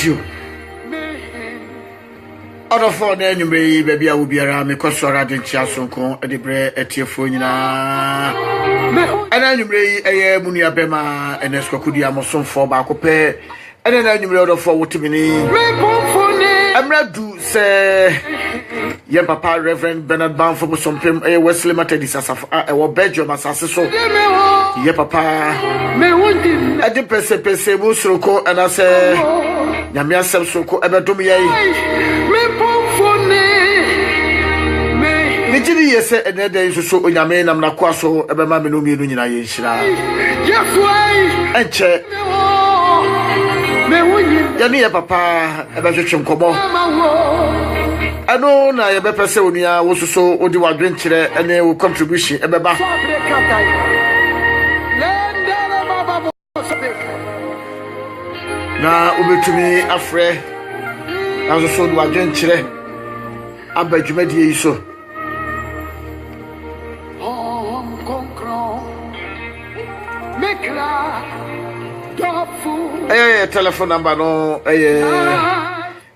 you. Other for the anyway, baby, I will be around because I didn't chance on con at the bread at your phone. And anyway, a Munia Bema and Escocudia Moson for Bacope. And then anyway, other for what to me. I'm not do say, yeah, Papa, Reverend Bernard Banford, some pim, a Wesley Methodist as a Belgium as a so. Yeah, Papa, I did pese Musoko and I say, Yamia Soko, Ebadomia. Nijiri yese enede nsusu onyame nam na kwaso ebema me no mienu nyina ye nhira enche ya ni ya papa ebehwehwe nkomo ano na ye bepese onua wosuso odi wadwen kire ene wo contribution ebeba na ubetumi afre na so odi wadwen kire abadwumadi yiso telephone number no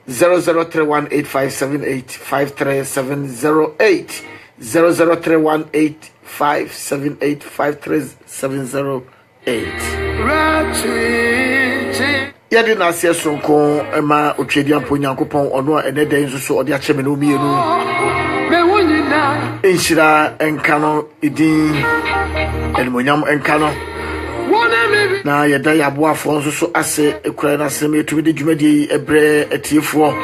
003185785370 003185785370 yadi na asie sonko ema otwedi ampo nyankopon ono enede nso ode acheme no mienu enshira enkano idin enmonyam enkano na yeda yabo afo so ase ekura na asem etumi de dwumadi ebre etiefo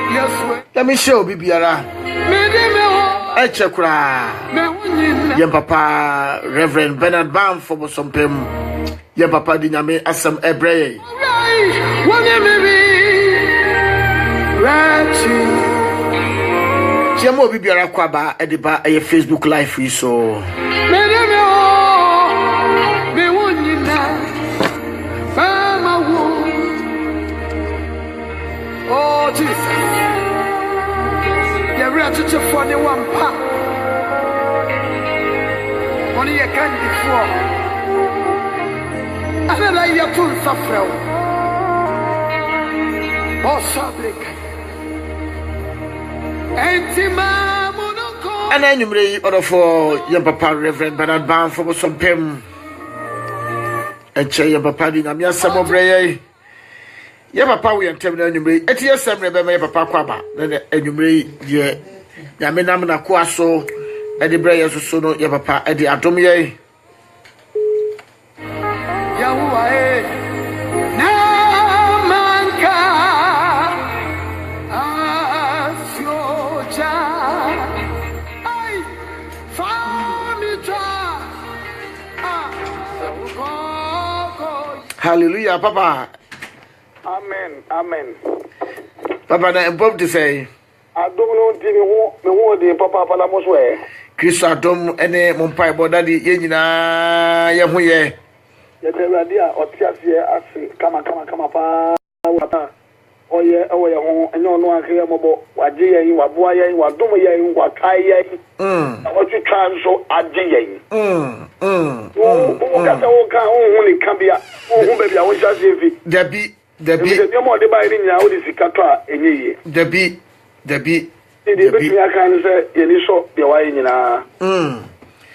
ya me hye obi biara eche kura yem papa Reverend Bernard Banford bosompem yem papa di nyame asem ebre Jemo obi biara kwaba ediba eye Facebook live yi so Oh, Jesus. You're ready to funny one pack. Only you can before. And then I have to suffer. Oh, Sabrik. And then you may order for your papa, Reverend Bernard Banford some pem. And say your papa in a mere summer bray. Ya papa we antem na anwumre etie semre be me papa kwaba na anwumre ye ya me nam na ko aso e de bre yeso no ya papa e de adom ye ya huwa na manka asyoja ai famita hallelujah papa. Amen. Papa na mbom to say. Adom no ntini ho me ho de papa pala mo so e. Kristo adom ene mompai bodadi ye nyina ye ho ye. Ye te radi a otiase ase kama pa wata. Oye ho enyo no akye mobo waje yen waboa yen wadom yen wakai yen. Otu twan so aje yen. O ka se o ka ho ni kabia. O hu be bia wo jase fi. Debi the more the buy ni nya o di sikato enye ye Debi be me aka ni say ye ni so de wa nyina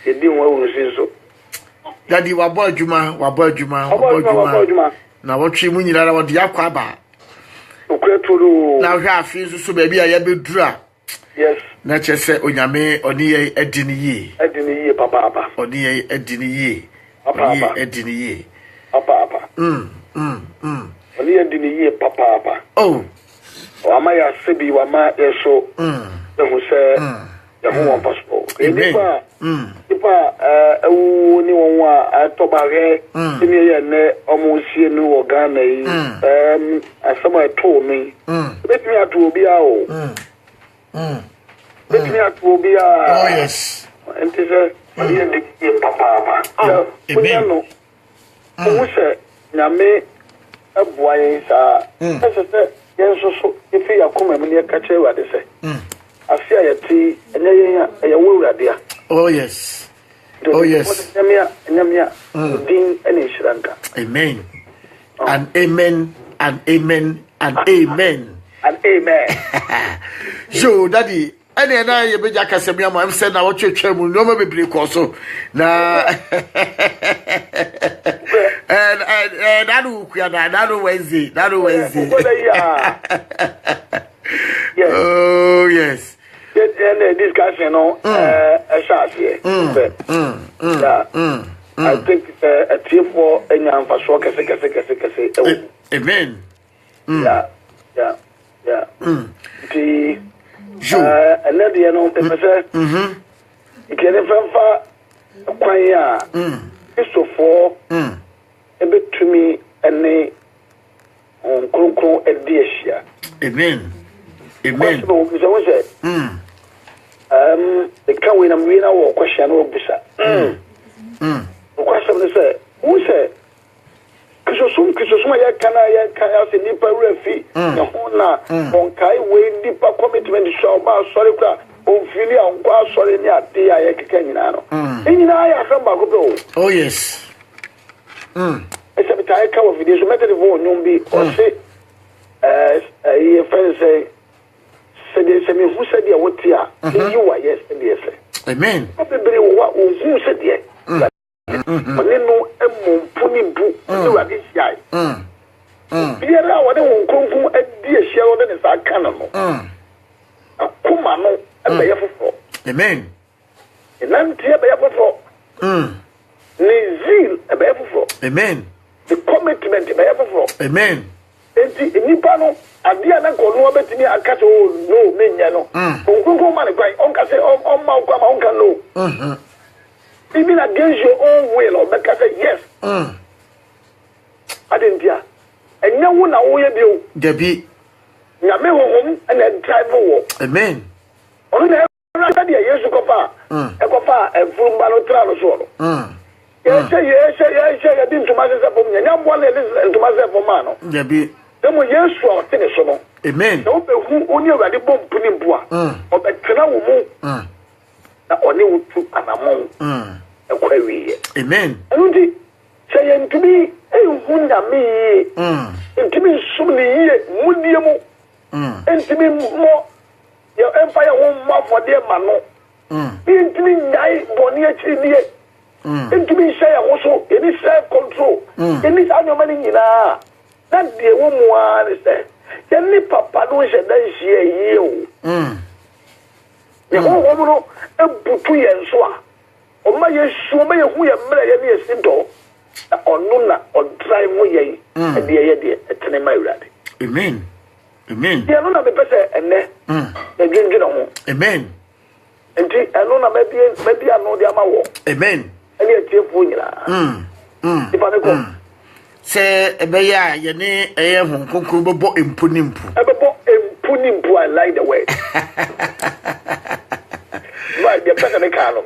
ye di won wo sin so Daddy wabo adwuma na wotwe mu nyira na wode yakwa ba okreturu na hwa afi so ba bia ya bedura yes na chese onyame oni ye edini ye papa oni ye edini ye papa Oni endini ye papa. Oh. Wama ya sebi wama eso. Ehu se ehu won passport. Nipa ewu ni won wa atobare ni ye ne omunsie nu wo Ghana yi. Asama to mi. Betimi atu obi a o. Betimi atu obi a. Oh yes. Enti se oni endini ye papa. Amen. Ehu se nyame abuaye sa ese yenso ifi yakoma mu ne kache wade se afia yati enye ya wurade a oh yes nyamia din ene shiranka amen and amen and amen and amen. And amen. So, Daddy, and I be Jackassamiam, I'm saying now what your chairman, no more be so. Now, and I know Wednesday, Oh, yes. And discussion on a shot here. I think a team for a young for sure. Amen. Yeah. The another, you know, you can never acquire so for a bit to me and they on Kronko and Deasia. Amen. The can win a winner or question or Busa. The question is, who said? Kisosum, can I say Nipa Refi, the Hona, on Kai Way, Nipa commitment, show about sorry, on Philia, on Qua, sorry, near Dia Canino. In I have from Bago. Oh, yes. It's a bit I cover with this method of one, Numbi, or say, as a friend say. Said who said you what you are yesterday. Amen. Who said yet? But then no pony book, you are this guy. Dear, I want to come a dear shell than is our canon. A Kumano, a bear for. Amen. And I'm dear bear for. Zeal, a bear for. Amen. The commitment, a bear for. Amen. Nipano adia na ko no betimi aka se o no menya no onkunku man kwan onka se on ma kwa ma onka no even against your own will or make say yes adentia enya wo na wo ye bio debi nya me ho na drive wo amen onu na ra dia yesu ko fa e ko fa e furumba no tra no so no ye say din to ma se fo nya mbo le to ma se fo ma no debi Demo Yesu a tene so no. Amen. Na obehu oni awade bompu ni mbu a. Obetena wo mu. Na oni wutu anamon. Ekwa wiye. Amen. Anu di se ye ntumi ehu nyame. Ntumi sum ni yiye mudie mu. Ntumi mo ye empire wo ma fode ma no. Ntumi nyai boni akiri die. Ntumi share wo so, eni self control. Eni anyoma ni nyina. That the woman said, "Tell me, Papa, no, she doesn't share you." The whole woman, a butu and swa. O my shoe, may who you marry a sinto, or nuna, or drive away, and the idea at Tenemai. Amen. Amen. The Anona be better, and then the drink on. Amen. And Anona maybe I know the Amawo. Amen. And yet, if I go. Say ebeya ye ne eye hu konkuru bobo empunimpu Ebobo empunimpu, I like the way. Right, the better the cano.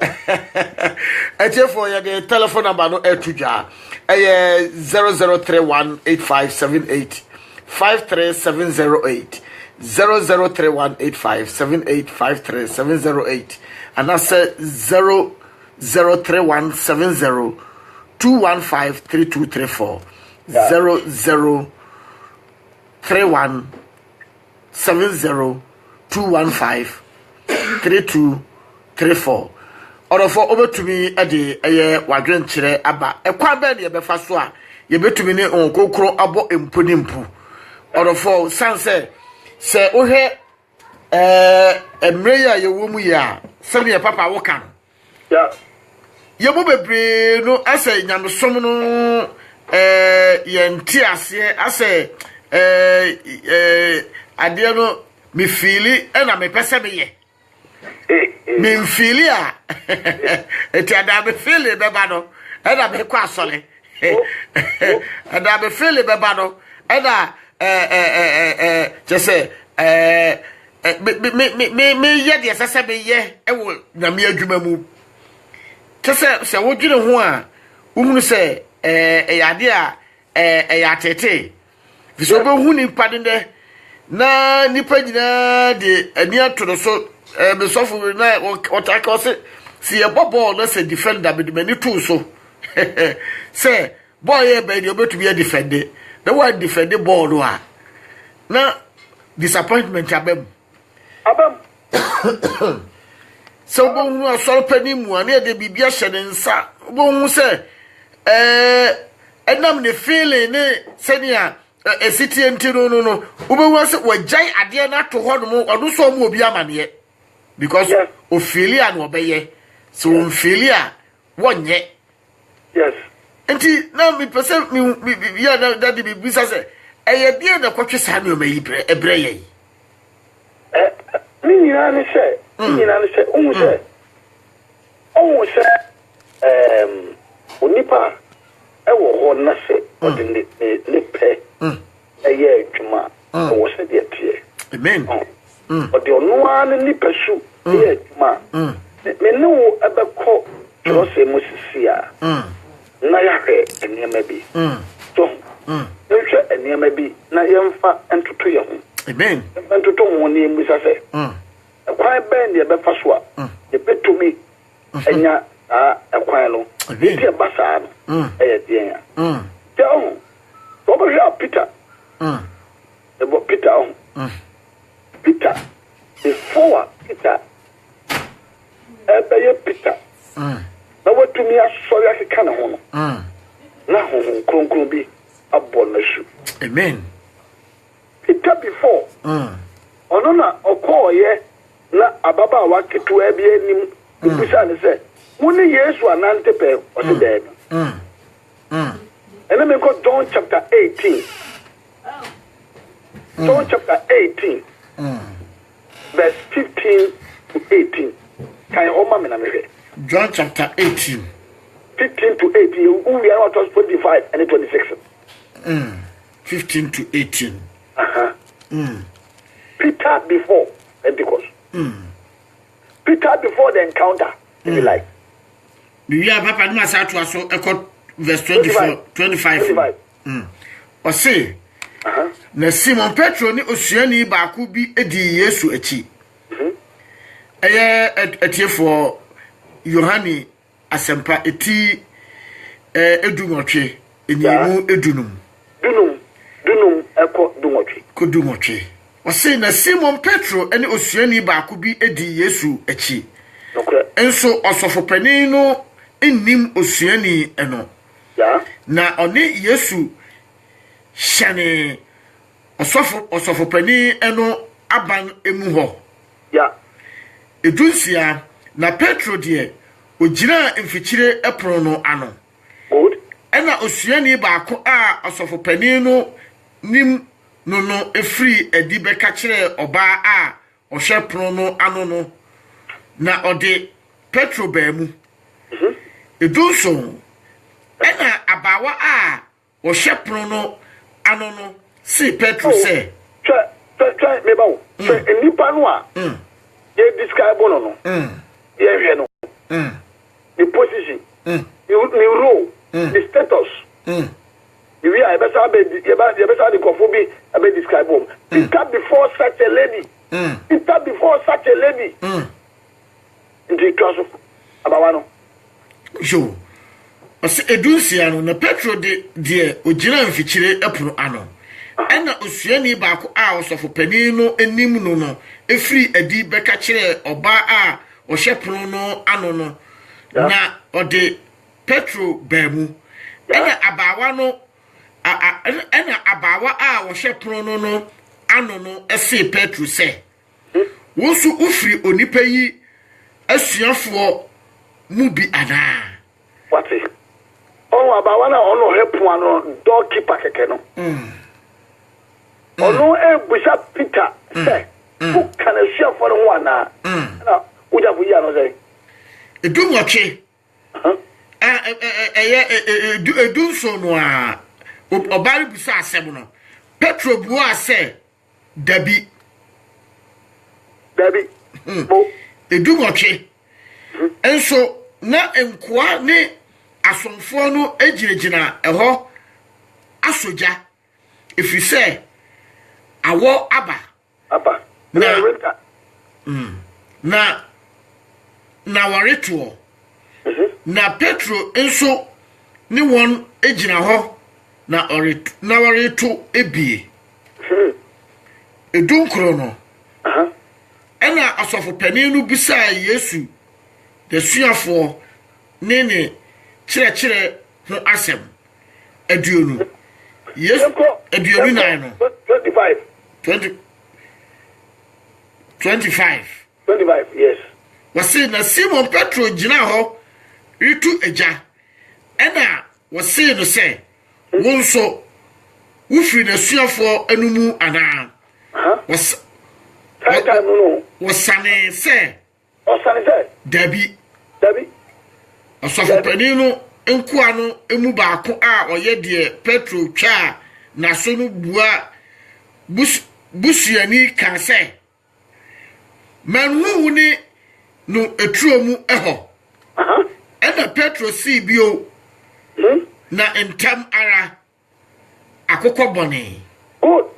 For the telephone number no etuja 00318578 53708 00318578 53708 and that's 0031702153234 0031702153234 Or for over to me a day a year wadren chire aba a quabe ye befa so a ye betumi ne onkokro abo emponimpu or for sanse se ohwe emre ya ye wo mu ya se ne papa wo kan yeah ye bo bebre no ase nyamsom no ye nti ase ase ade no mi fili na me pese me ye me fili a eti ada me fili beba no na me kwa asole ada me fili beba no na just me ye de sese me ye e wo na me adwuma mu se wo dwene ho a wo se yade a ya tete biso be hu ni pade de na nipa nyina de ani atoro so be sofo na otaka se si e ball na se defender be mani tu so se boy e be de obetu be defend na wa defend ball no a na disappointment abem so bo hu asoro pani mu ani de bibia hye ne nsa bo hu se enam ne feeling ne senia city entino no ubewu se wajai ade na to ho no mo odo so mo obi amane because o feeling an obeye so on feeling wonye yes enti na mi pese mi ya da de bibisa se eye die na kwotwe sa na o mayi ebre ye ni nyina ne se ohun se onipa ewo ho na se o de ne pe eye adwuma o se de tie amen o de onu an ni pesu eye adwuma me ne wo ebekọ so se musisia na ya he enema bi so nhwe enema bi na yemfa entoto ye ho amen entoto ho ne musa se ekwan ben de be fa so a de betumi enya ekwan no ti basa no eye den ya so obo ja Peter ebo Peter Peter before Peter ebe Peter na watumi asori akeka na ho no na ho kronkron bi abo na shu amen Peter before ono na okoye na ababa wa ketu abi anim ubisa ne se woni Yesu anante pe o se dem and let me go John chapter 18 John chapter 18 verse 15 to 18 can o ma me na me John chapter 18 15 to 18 we are at 25 and 26 15 to 18 Peter before Pentecost Peter before the encounter if you like we are papa no asa to aso verse 24 25 o say na Simon Petro ni osuani ba ku bi edi Yesu achi etiefo Yohani asempa eti edumotwe enimu edunum eko dumotwe ko dumotwe o say na Simon Petro eni osuani ba ku bi edi Yesu achi enso osofopani no ennim osuani eno na oni Yesu shane osofopani eno aban emu ho edunsia na Petro de ogina mfichire epro no ano good ena osuani baako a osofopani no nim no efri edi beka kire oba a ohwe pro no ano no na ode Petro baamu edunso ena abawa a ohwe pro no ano no si Petro say try me bawo enipa no a ye describe no ye hwe no the position the role the status we are better the kofobi abe describe him Peter before such a lady Peter before such a lady the class abawa no jo ose edunsia no na Petro de ogina mfichire epro ano ena osuani baako a osofopani no enim no efri adi beka kire oba a ohwe pro no ano no na ode Petro baamu ena abawa no ena abawa a ohwe pro no ano no ese Petro se wosu ufri onipa yi asuafo mu bi ana what is abawa na ono hepu ano doorkeeper keke no ono ebusa Peter say who can share for one na uja bu ya no say edumotwe edunso no a obari busa asem no Petro bu ase dabi edumotwe enso na enkoa ne asomfo no ejirejina eho asoja efise awo aba na wareto na Petro enso ni won ejina ho na wareto ebie edunkro no ena asofo panin no bisa Yesu the suafo ne kire ho asem aduonu Yesu aduonu nan no 25 yes wasi na Simon Petro gina ho ritu eja ena wasi no se wonso wufiri na suafo anumu ana wasane se Dabi asofo panino enkoa no emu baako a oye de Petro twa na so no bua busuani kan se manhu ni no etuomu eho ena Petro si bio na entam ara akoko bone so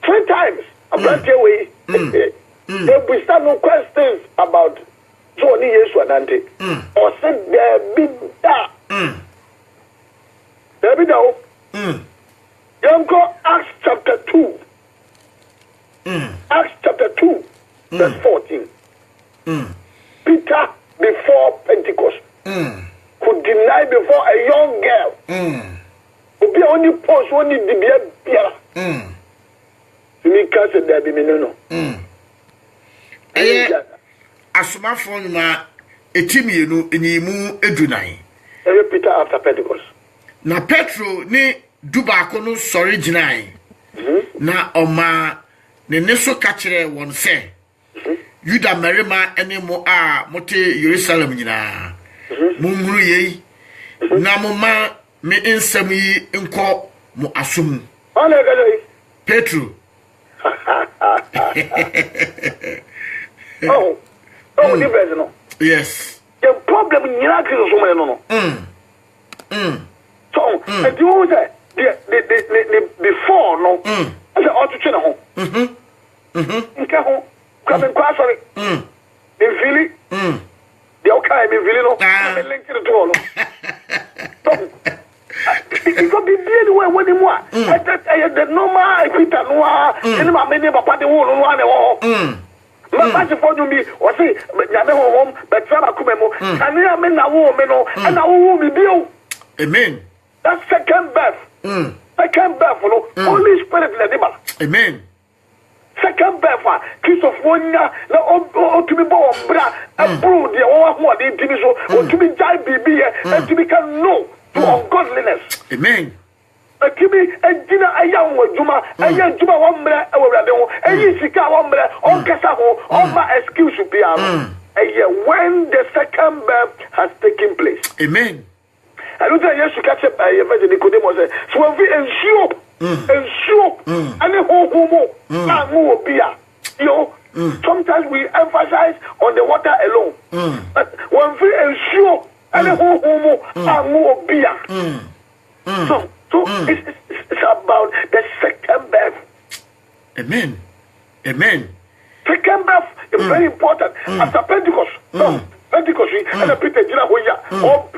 3 times about your way we start no questions about Johnny Yesu Adante or said there be that there be that you go Acts chapter 2 Acts chapter 2 verse 14 Peter before Pentecost could deny before a young girl obi only post only dibia biara me can say there be me no asomafo na etimienu enyimu edunan Peter after Pentecost na Petro ni dubaako no sori ginai na oma ne neso ka kire won se Yuda marima ene mo a mote Jerusalem nyina mumuru yei na moma me ensam yi enko mo asom Petro oh difference no yes the problem nyina kiri so no so and you say the before no say all to chena ho nka ho kwaben kwa sorry me feel the okay me feel no me link to all no because be anyway when you are the normal Peter no any ma me papa de wo no no Mama for me or say nyame hom but sama kumemo ania me na wo me no na wo me bio amen that second birth no Holy Spirit le deba amen second birth Christophonia na o to be bo bra abro de wo ho de timi so o to be jai bibi e to be can know to ungodliness amen akimi ejina ayawo adwuma aya adwuma wo mra awurade ho eyi sika wo mra on kasa ho on ma excuse bia when the second birth has taken place amen I don't say yes you catch up Evangelist Nicodemus so we ensure any who na mo bia sometimes we emphasize on the water alone but when we ensure any who na mo bia so it's about the second birth. Amen. Second birth is very important. After Pentecost, Pentecost, and Peter Jina Hoya, all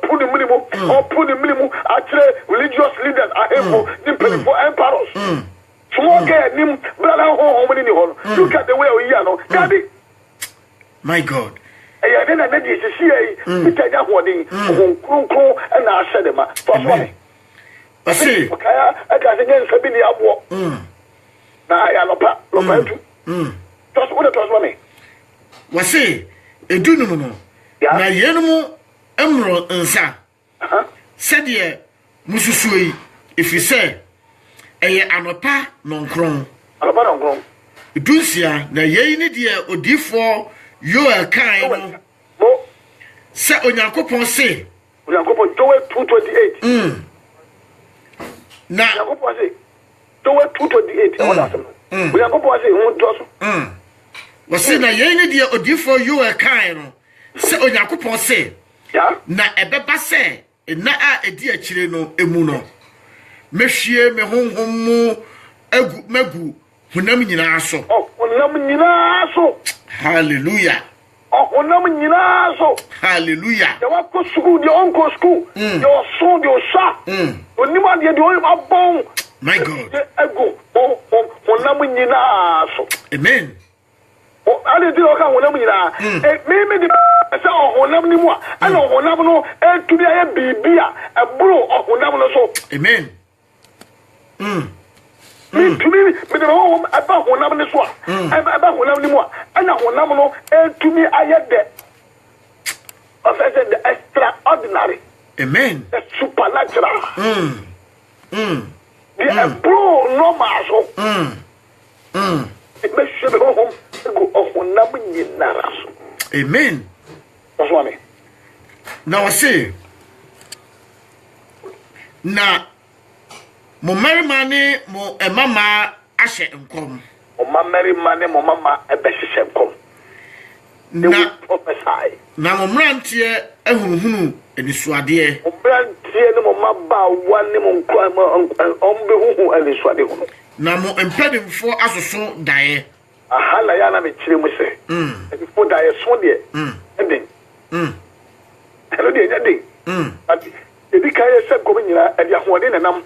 putting minimum, actually religious leaders are able to for emperors. Small girl, nim, brother, home, look at the way we are, no, Daddy. My God. And then I made this Peter Jahwadi, and I said, them, I see. Okay, I got against Sabini Abo. Now I am a just what it was money. Was say, a duno. Na yenumu emro nsa. Said ye, Mususui, if you say, a anopa non cron. Anopa non cron. Dusia, na ye need ye odifo, you are kind. Say, Onyankopon say, Onyankopon Joel 2:28. Na Onyankopon say, Joel 2:28. Onyankopon say, who does? Wasi na ye need ye odifo, you are kind. Say, Onyankopon say, na ebeba say, na a edi achire no emu no. Mehwie me honhom egu magu hunam nyina so. Oh, hunam nyina so. Hallelujah. Oh, hunam nyina so. Hallelujah. The one go school, the uncle school. Your son, your son. Onima de abon. My God. Ego. Honam nyina so. Amen. Ale di o ka honam nyina. Me di say honam ni mu a. Ana honam no etumi aye bibia ebro honam no so. Amen. Me de ho aba honam ni so a. Aba honam ni mu a. Ana honam no etumi aye de. Of the extraordinary. Amen. The supernatural. The bro normal so. It makes sure the home go of one number. Amen. That's what I mean. Now I say, na mo marry money mo mama ashe nkom. Mo marry money mo mama ebeshishe nkom. Na prophesy. Na mo mrantie ehunhunu enisuade. Mo mrantie ne mo maba wane mo nkwa ombe huhu enisuade hono. Na mo empedimfo asoso dae. Ahala ya na me kire mu se. Before dae so de. Ending. Hello de ending. Ati ebi kai se ko nyina e dia hoode na nam.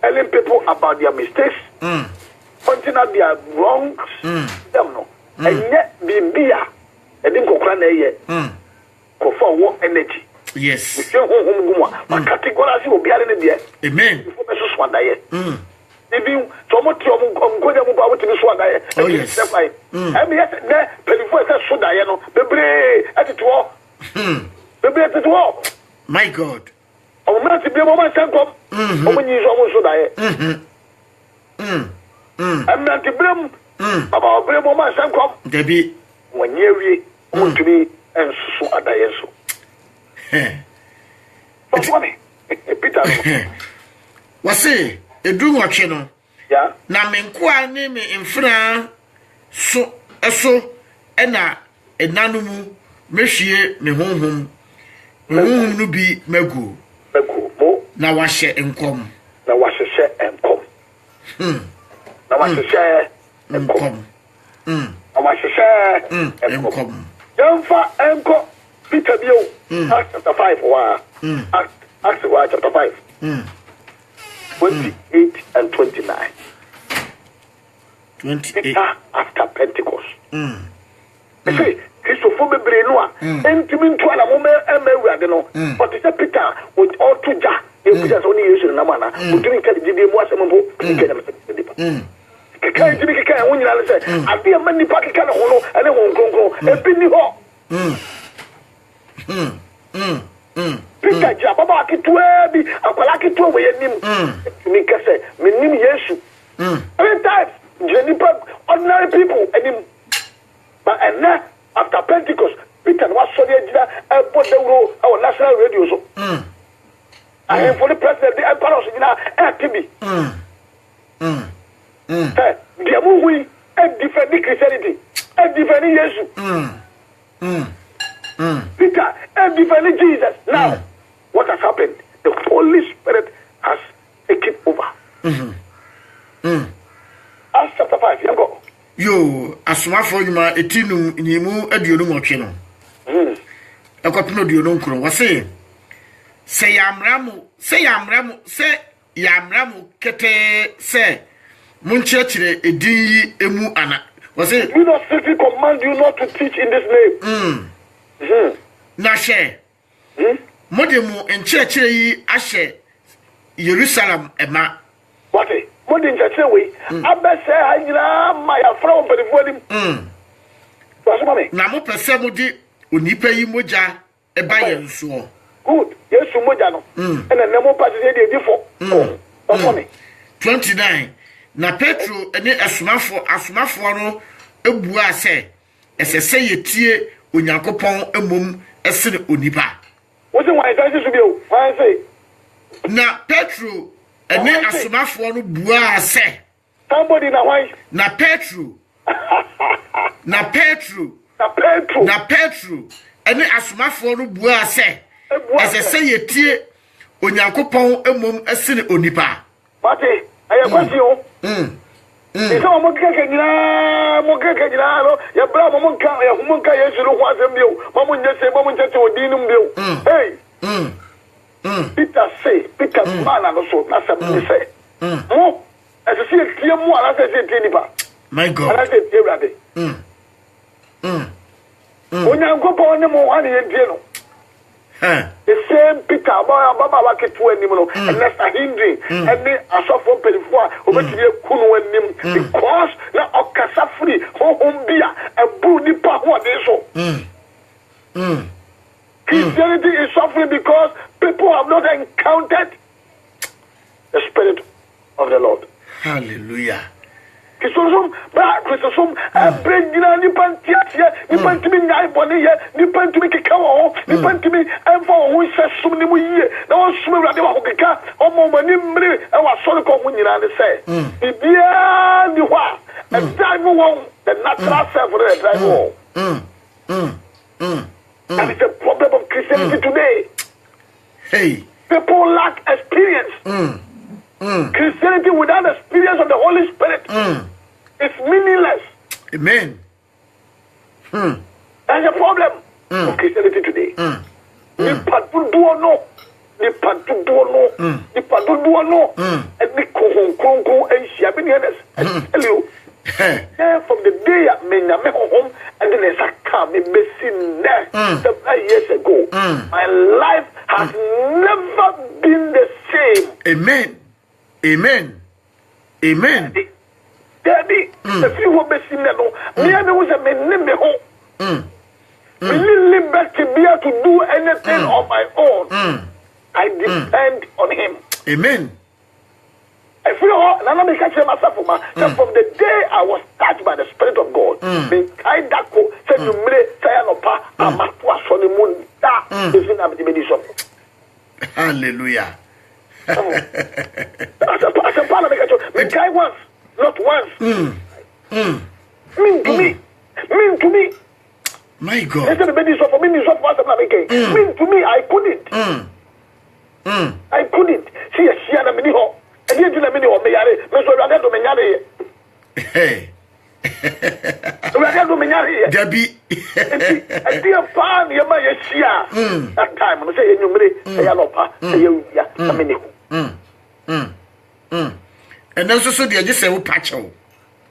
Telling people about their mistakes. Pointing out their wrongs. Them no. And yet bibia e din kokra na eye. Ko for wo energy. Yes. If you home categorize obi are ne de. Amen. Before be so swanda ye. Even so much of Goja Muba to the Swanda. Oh, yes. I mean, yes, there, Pennyfoot Soda, you know, Bebre at it war. Bebre at it war. My God. Oh, man, to be a woman, Sankom. Woman is almost so die. I'm not to blame about Brim Woman Sankom. Debbie, when you want to be and so a diesel. What's funny? Peter. What's it? Edu watch no. Yeah. Na me nkoa ne me mfra so eso na enanu mu mehwie me honhom. Me honhom no bi magu. Mo na wahye enkom. Na wahye enkom. Na wahye enkom. Na wahye enkom. Yamfa enko Peter Bio. Acts chapter 5 wa. Acts chapter 5. 28 and 29. 28. Peter after Pentecost. I say, Christopher Brenoa, and to mean to a moment, but it's a Peter with all to ja. You just only use in Namana, who didn't get the more some book. Can't you make a kind when you say, I'll be a money pocket kind of holo, and I won't go, and Penny Hall. Peter Jababa Kitwebi, Akwalaki to away him. Make us say, Minim Yesu. Every time, Jennifer, ordinary people, and him. But and now, after Pentecost, Peter was so there, and put the rule our national radio. So, I am for the president, the emperor, you know, TV. The movie, and defending Christianity, and defending Yesu. Peter, and defending Jesus. Now, what has happened? The Holy Spirit has taken over. Acts chapter 5, you go. Yo, asomafo nyuma etinu nyimu aduonu motwe no. Ekopino aduonu nkro. Wase se yamramu kete se munchechire edin emu ana. Wase we not strictly command you not to teach in this name. Na she. Modemu enchechire yi ahye Jerusalem ema. What? Modern church way. Abese anyira my from perifodim. What's mommy? Na mo pese mo di onipa yi moja eba ye nso. Good. Yesu moja no. And then mo pass dey for. What's mommy? 29. Na Petro ene asomafo no ebua se esese yetie Onyankopon emom esene onipa. What do I say to you? Why say? Na Petro ene asomafo no bua se somebody na why? Na Petro ene asomafo no bua se esese yetie Onyankopon emom esene onipa. What? I question. So mo keke nyina no ya bra mo nka Yesu no ho asem bio mo nyese odinum bio. Hey. Peter say, Peter man and also, that's what they say. More, as I see a clear more, as I say, Tinipa. My God. And I say, Tirade. When you go on the more, the same Peter, Baba Waki to animal, and that's a hindering, and then I saw from Pelifua over to the Kuno and him because now Okasafri, home beer, and Budi Pahua, so. Christianity is suffering because people have not encountered the Spirit of the Lord. Hallelujah. Christosum, Christosum, Brendina, Nipantia, Nipantimi, Naibonia, Nipantimi Kikawa, Nipantimi, and for who says Sumnimu, no swim at the Hokaka, or Momanimri, and was sort of coming and say, Ibia, Niwa, and drive along the natural self for the drive home. That is the problem of Christianity today. Hey. People lack experience. Christianity without experience of the Holy Spirit is meaningless. Amen. That's the problem of Christianity today. And the Kongo and Shabinians. And tell you, from the day I made a home, and then there's a car, me missing there 7 years ago. My life has never been the same. Amen. Amen. Amen. Daddy, the few who missing there, me and was a man named home. Liberty be able to do anything on my own. I depend on him. Amen. I feel myself from the day I was touched by the Spirit of God. Hallelujah. The guy once, not once. Mean to me. My God. Mean to me, I couldn't. I couldn't. See a Shiana Miniho. And you didn't mean or me, hey. Debbie. A dear farm, you may share that time. I say, you may say, and also, so they just say, Pacho.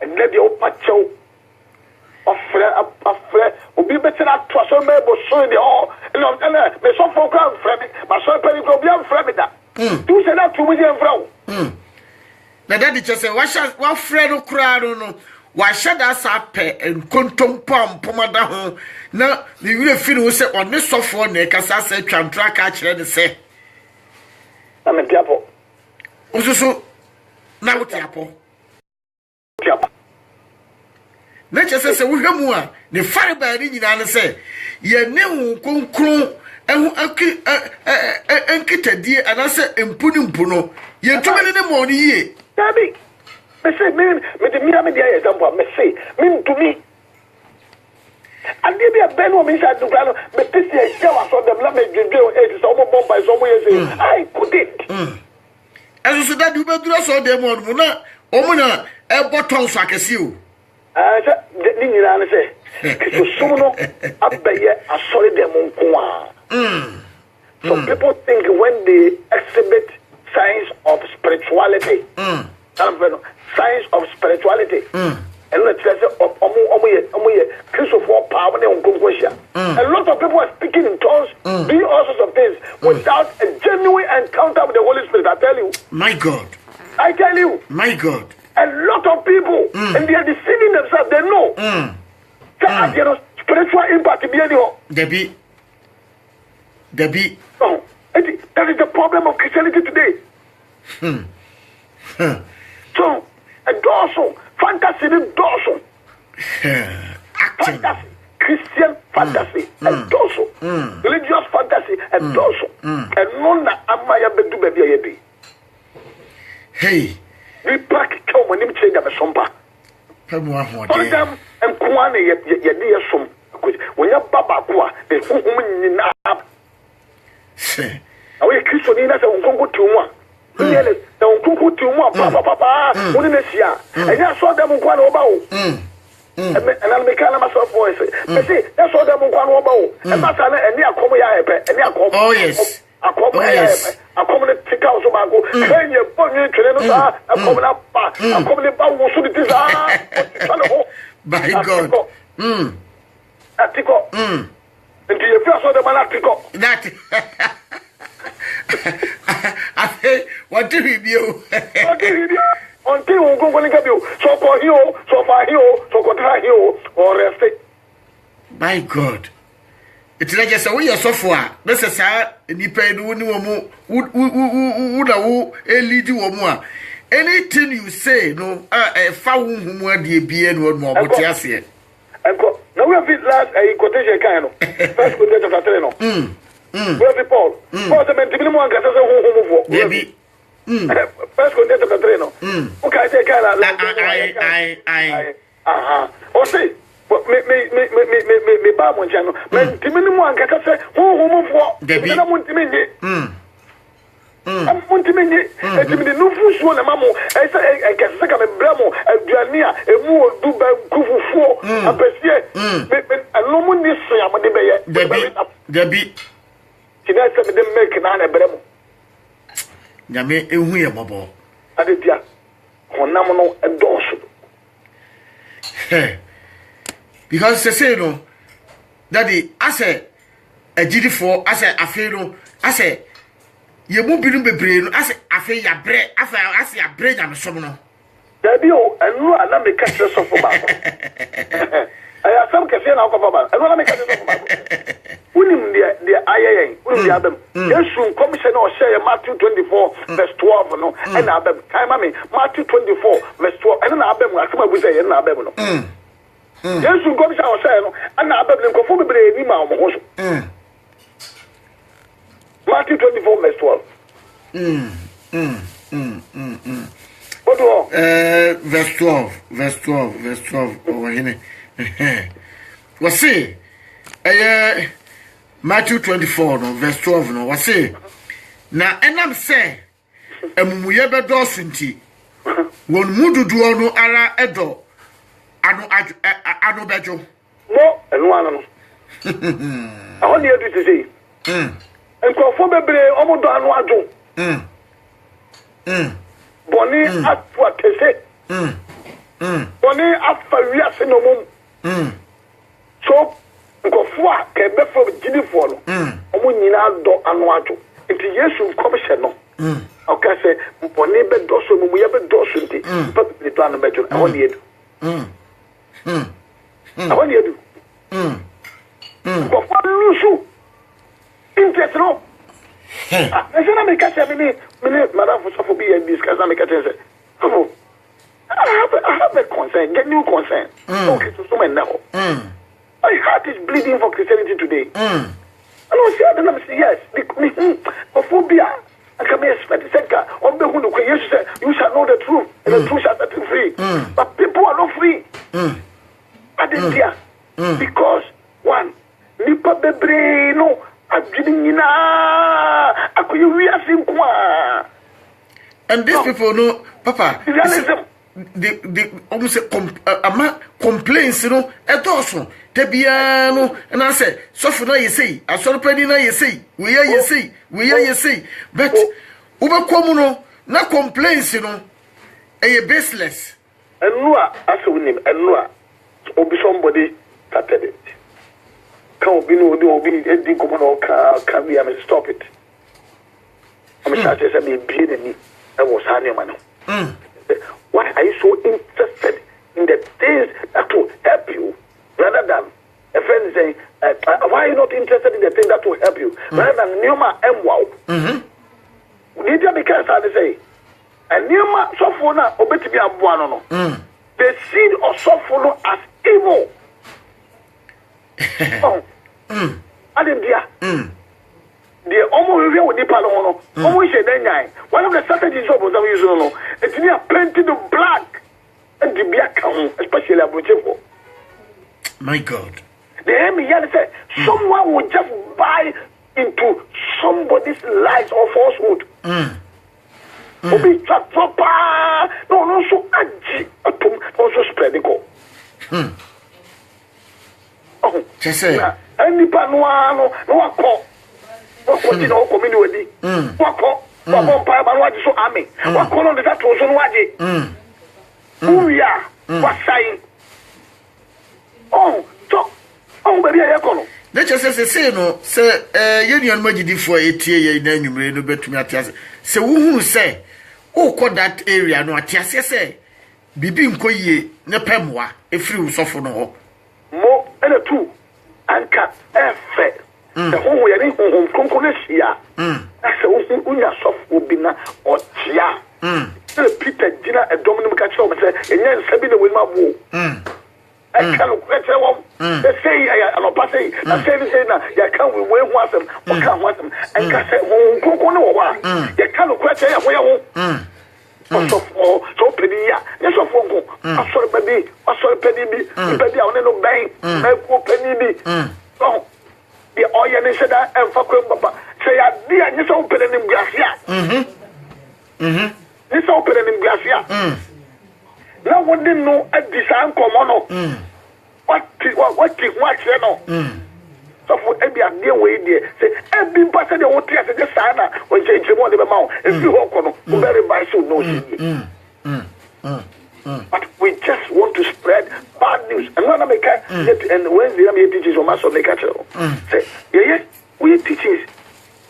And let the old Pacho of Fred will be better at Trusson Mabel, so in the hall. And the so for Fred, my son Penny will be unfremmed. Do say that to William Brown. Now, that just say, what Fred or crowd no. Why should I say and contum pom pomada home? Now, the real feel who say on this software neck as I say, can track actually and say, I'm a diabo. Also, now what apple? Nature says, we have more. The fire by reading and say, ye never conclude and kitted dear and I said, and pudding puno. You're too many in the morning ye. Daddy. Me say, me the media example. Me say, mean to me. And give me a ben woman inside the ground. But this year, shower from the blame drill. It's almost bomb by somewhere. I couldn't. As you said, you better dress all them on Muna. Omuna, a bottom so I can see you. I said, the say, so up there, I saw them on. Some people think when they exhibit signs of spirituality. Signs of spirituality. And let's say, Christopher power. A lot of people are speaking in tongues, doing all sorts of things without a genuine encounter with the Holy Spirit. I tell you. My God. I tell you. My God. A lot of people, and they are deceiving themselves. They know. Spiritual impact. Debbie. No, that is the problem of Christianity today. So, a dorsal, fantasy, dorsal. Fantasy, Christian fantasy, a dorsal. Religious fantasy, a dorsal. And none amaya bedu baby. Hey, we pack come when you change the sompa. For them, and Kuane, your dear son. When you're Baba Kua, the woman in up. Say, away Christian, that's a Congo to one. Yes, the Uncle to one, Papa, wouldn't it? And I saw them on one about. And I'll make myself voice. But see, that's all them on one about. And that's an near Comia, and near oh, yes. akom ne tika so ba go kenye bonye twene no sa akom na pa akom ne ba wo so de tisa by God atiko nti ye fi so de man atiko that I what do you do until we go going to go so for you so far you so go try you or rest by God. It's like just a way of software. This is how you pay the one who lead you more. Anything you say, no, a found more the beard one more. What you say? Now we have last a quotation kind of first quotation of Treno. Where the Paul? Paul the Mentimino got us a home for baby. First quotation of Treno. Okay, I take I. Or say. Me ba mo nchano me timini mo anka se ho mo fo na mo timini muntimenye etimini nufusuo na mamo esa ekese ka me bramo aduane a emu odu ba kufufuo apesie me alomu ni so ya mo de beye Debi kina se me de make na na bramo nyame ehu ye bobo ade dia honam no edoso because say no daddy ase agidifo ase afe no ase ye mu binu bebre no ase afe ya bre ase ya bre nyame som no dabi o enu ala me ka se sofo ba aya sam ke se na ko ba enu ala me ka se sofo ba unim de ayeyen unim de abem yesu commission o share Matthew 24 verse 12 no and abem time me Matthew 24 verse 12 and na abem asema bu say na abem no yesu commission o share no and na abem ko fo bebre ni ma mo ho so Matthew 24 verse 12 verse 12 over here what say Matthew 24 no verse 12 no what say na enam say emumuye bedo sunti won mududu no ara edo anu bejo no enu anu no ahon ye du say enkofo bebre omodo anu ajo boni atwa tese boni afa wiase no mum so enkofo a ke befo gidifo no omo nyina do anu ajo nti yesu commission no okay say boni be do so mum ye be do so nti pe to anu bejo ahon ye du ahon ye du enkofo lusu interest no I said, I'm a catcher, Madame for be a discuss. I'm a catcher. Oh, I have a concern, get new concern. Okay, so many now. My heart is bleeding for Christianity today. I don't see other than say yes. Phobia. I can be expected. On the who you shall know the truth, and the truth shall set you free. But people are not free. I didn't hear. Because, one, Nipa Bebreno. And these people know, Papa, they almost complaints, you know, at also, Tebiano, and I said, so for now you say, I saw the penny now you say, we are you say, but Uber Comuno, not complaints, you know, a baseless. And Noah, as a name, and Noah, or be somebody started it. Can't be no be can be stop it. I'm starting to say be me. I was handing man. Why are you so interested in the things that will help you rather than a friend saying why are you not interested in the things that will help you rather than Numa and wow? Need to be careful to say and Numa sofona obetibi abuano no. The seed of sofono as evil. Adia. The almost review with the Palono, almost a day. One of the strategies of the usual, it's near plenty of black and the black, especially a beautiful. My God. The enemy said someone would just buy into somebody's lies or falsehood. Obi proper, no, so aji, also spreading go. Just say. Any panuano, no call. What you know, community. What call Papa Manwaji so army. What call on the Tatoson Waji? Who we are? What saying? Oh, baby, I call. Let's just say no, say, Union Majidi for 8 years, then you may know better me at us. So, who say, oh, call that area, no, at yes, say, Bibi Mkoye, Nepemwa, a few soften no more and a two, and cat, fair. The whole way in home, Conconesia. That's a Unya soft will be now or Chia. Peter, Gina, and Dominic Catchom, and then Sabina with my woo. I can't let them. They say, I don't pass it. I say, you can't we want them, or can't want them, and can say, oh, Cocoa, you can't quite say, where so penny, yes, of Fongo. I saw a baby, I saw a penny, baby, I don't bang, I will penny. Oh, the oil and said that, and for Papa say, I dear, this open in Gracia. This open in Gracia. Now, one didn't know at this uncommon. What, you know? So for every idea way there, say, every person that won't test the sana when change more than a mouth, if you walk on, very by so no. But we just want to spread bad news. And when I make and when the army teaches on master make a say, yeah, we teachers.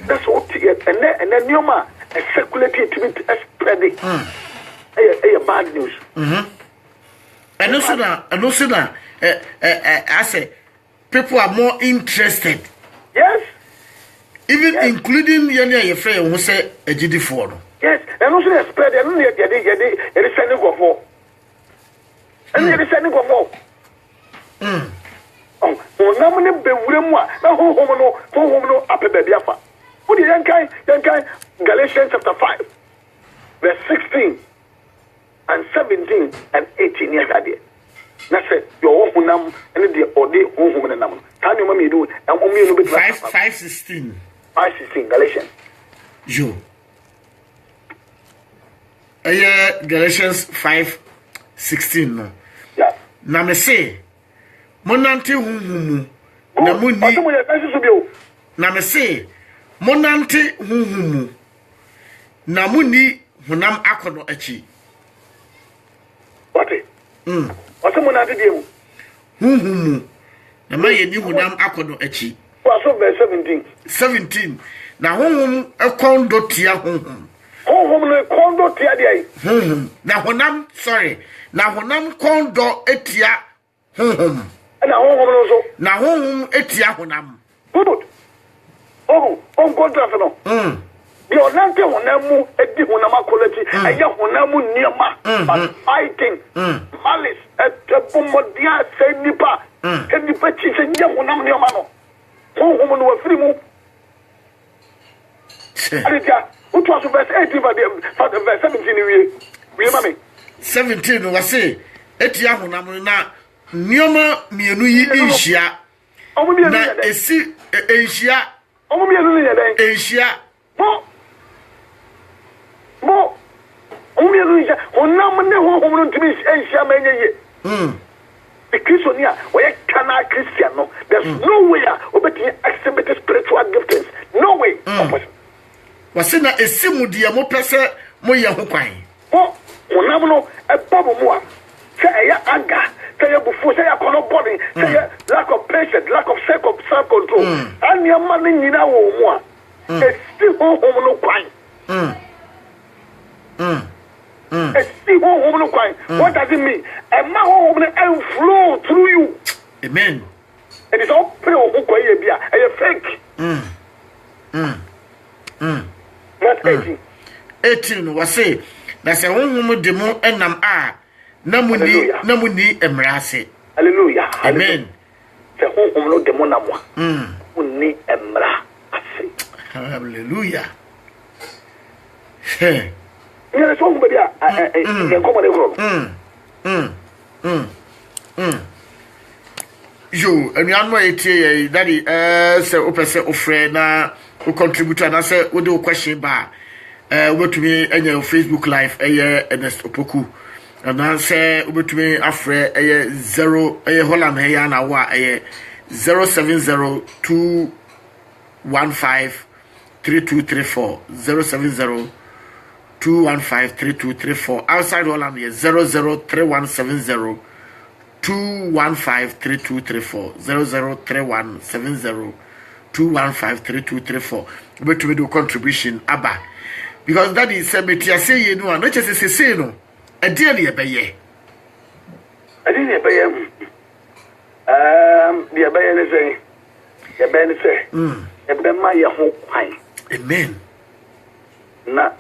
That's what to get. And then your man, a circulating to be spreading a bad news. And also that, I say, people are more interested. Yes. Even including your friend who say a GD4. Yes, and also they spread and only they're sending for. And they're sending for. Oh, nominate be Wilma, no home, up a baby. What is Yankai? Galatians chapter 5, verse 16 and 17 and 18 years ago. That's it. Your home and the home and number. Can you mammy do it? And only a little bit 5:16. 5:16 Galatians. You. Galatians 5:16. No. Yeah. Na me say, monante huhumu. Na me say, monante huhumu. Na muni hunam akono echi. What? What's the monante demu? Huhumu. Na ma yeni hunam akono echi. What's verse 17? 17. Na huhum ekondo tia huhum. Home condo tia. Na honam, sorry. Na honam kondo etia honhom. And na honhom also. Na honhom etia honam. Good. Oh, on contrast no. The onante honamu edi honama quality. Aya honamu niema. But fighting. Malice. Bomodia say nipa. Nipa chi say nya honam niema no. Honhom no afiri mu. Alicia. What was verse 18 for the verse 17 we mommy 17 was say etia honam na nioma mienu yi ehia na esi ehia mienu ni den ehia mo mienu ni honam ne honhom no ntimi ehia manye ye the Christian we kana Christian no there's no way obeti exhibit spiritual giftings no way wasina esimudia mo pese mo ye ho kwan onam no e bobo mo a say ya anger say ya bufu say ya kono body say ya lack of patience lack of self control and your man nyina wo mo a e still home no kwan e still home no kwan what does it mean a man home no flow through you amen it is all pray o kwan ye bia e fake Verse 18 was say that's a honhom de mo enam a namuni emrase. Hallelujah. Amen. The honhom no de mo namwa. Unni emra ase. Hallelujah. Yeah, so somebody come on Yo, and you know it daddy say opese ofre na o contributor na say we do question ba obetumi enya Facebook live Ernest Opoku and say obetumi afre 0 Holland ya na wa 070215 3234 070 215 3234. Outside Holland is 003170 215 3234 003170 215 3234. But we do contribution Abba because that is a bit you say you know not just say no a dearly a bay. I didn't pay him. The Abayan say, the Ben say, a Bemaya hope. Amen. Na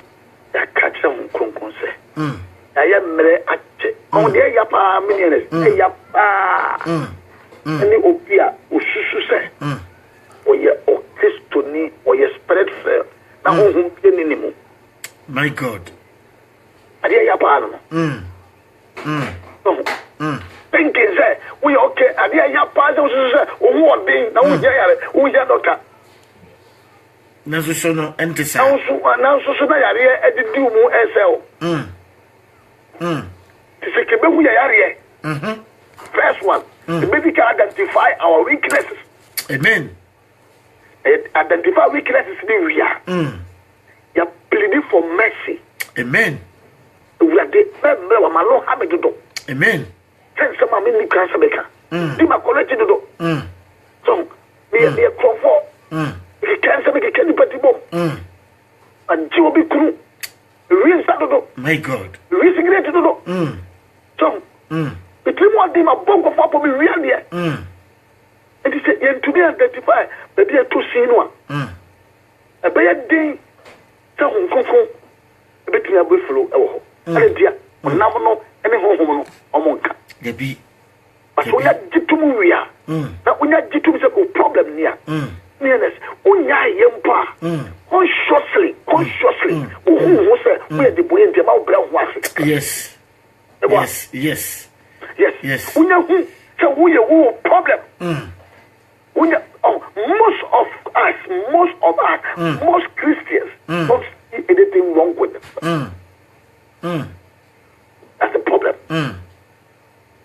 ya catch them Kunkun say. I am mere at on the Yapa millionaires, Yapa. And the Opia, Ususu say, or your Octistoni, or your spread fair. Now, whom anymore. My God. I hear Yapa. Thinking, say, we okay. I hear Yapa, who are being now, who are doctor. Nazo sono entesa. Now, so na yare e di mu SL. To say kebe hu yare. First one, the baby can identify our weaknesses. Amen. Identify weaknesses in we are. You are pleading for mercy. Amen. We are the member malo ha me do. Amen. Sense some me ni kan sabeka. Di ma collect do. So, me comfort. If you can't say you can't put bomb. And you will be crew. Real Saturday. My God. Real cigarette to do. So, between one day, my bomb of up will be real there. And he said, you to be identified, but they are too seen one. A bad day, so home, a bit of a flow. And dear, on Navano, and a home or monk. There be. But we are Jitum, we are. Now we are Jitum problem near. Nearness, unya yempa, consciously, who say, we are the boy in the mouth brown was. Yes. Yes. Unya who, so we are problem. Unya, most of us, most Christians, don't see anything wrong with them. That's the problem.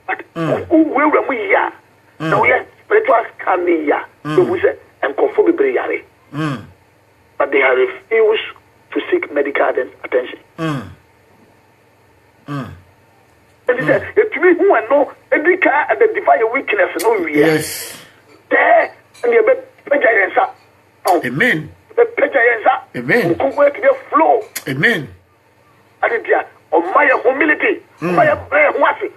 But who will we are? Now we are spiritual scanning here. So we say, and conform with Briare. But they have refused to seek medical attention. And he said, to me, who I know, every car identify a weakness, no, yes. There, and you bet Pejayansa. Amen. Pejayansa. Amen. Who work their flow. Amen. And it is on my humility, my prayer, what it.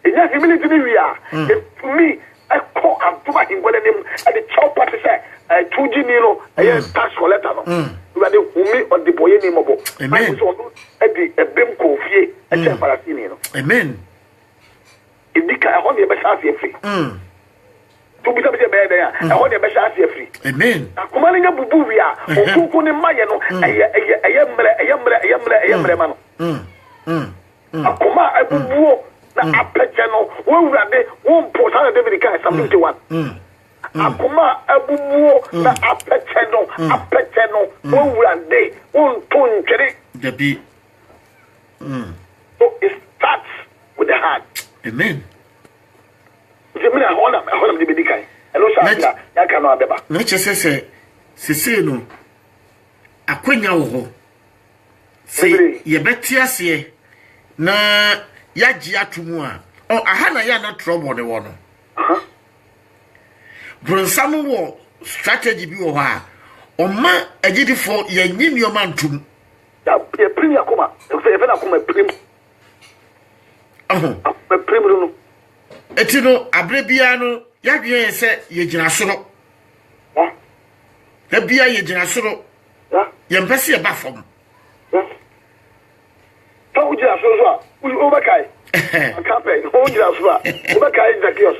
In that humility, we are. To me, I call and do my thing when him at the child party say, 2G Nilo, a tax collector. You are the woman or the boy name of Amen. At the Bim Kofi, a Champarasino. Amen. If the car on the best half free. To be something bad there, I want the best half free. Amen. A commanding a bubuvia, or two kun in Mayano, a command, I will na apechano won rade won posa na David kan 71 akoma abubuo na apechano won rade won toncheri the be so it starts with the heart. Amen. Jemina hola the bidikai elo sa ya kanu abeba na chese se no akwanya wo ho se ye betiase na yaji atumu a aha na ya na trouble ne wo no bronsam wo strategy bi wo ha o ma agidifo ya nyimi o mantum ya prim yakoma e fe na kuma prim prim no etino abrebia no ya dwen se ye gina soro da bia ye gina soro ye mpese ye ba fom so ujira soro so ubakai campaign ujira soro ubakai Zacchaeus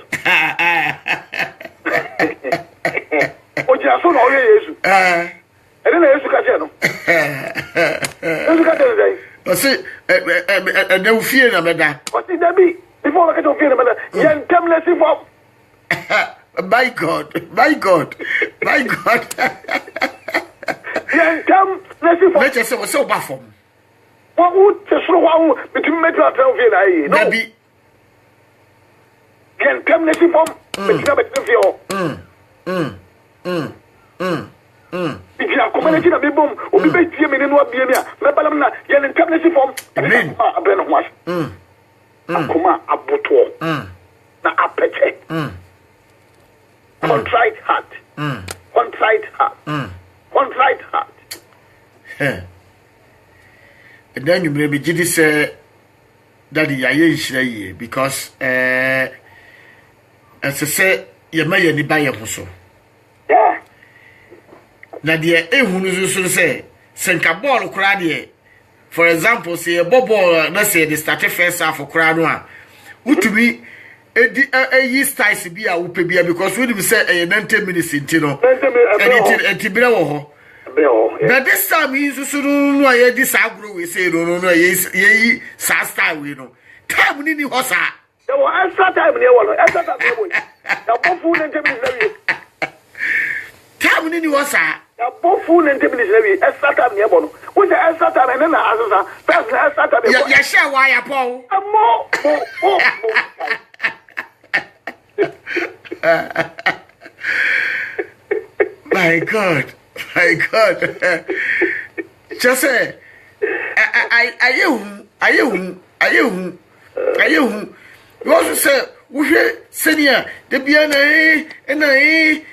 ujira soro o Yesu ene na Yesu ka je no Yesu ka je dai o se na ufie na meda o se dabi before we get ufie na meda yen temlesi form my God yen temlesi form let's say we so ba form what would the soro wa between metro and ufie na yi no dabi yen temlesi form between fie o ijira community na bibom obi be tie me ne no abie me a me balam na ye ne ntam ne si fom abe no ho akoma aboto na apete contrite heart contrite heart and then you may be giddy say that the aye because as I say you may any buy a so yeah na de ehunu so say senka ball kra de for example say a ball na say the start first half kra no a utumi edi styles bi a upe bia because we be say 90 minutes intino enti bira wo ho but this time he so no aye this agro we say no ye sa style we no time ni ho sa there was extra time near one extra time na bofu 90 minutes time ni ho sa na bofu 90 minutes extra time near one we say extra time and na asasa first extra time ya share why ya paul mo my God. Just say, I you. You also say, we hear senior, the piano, and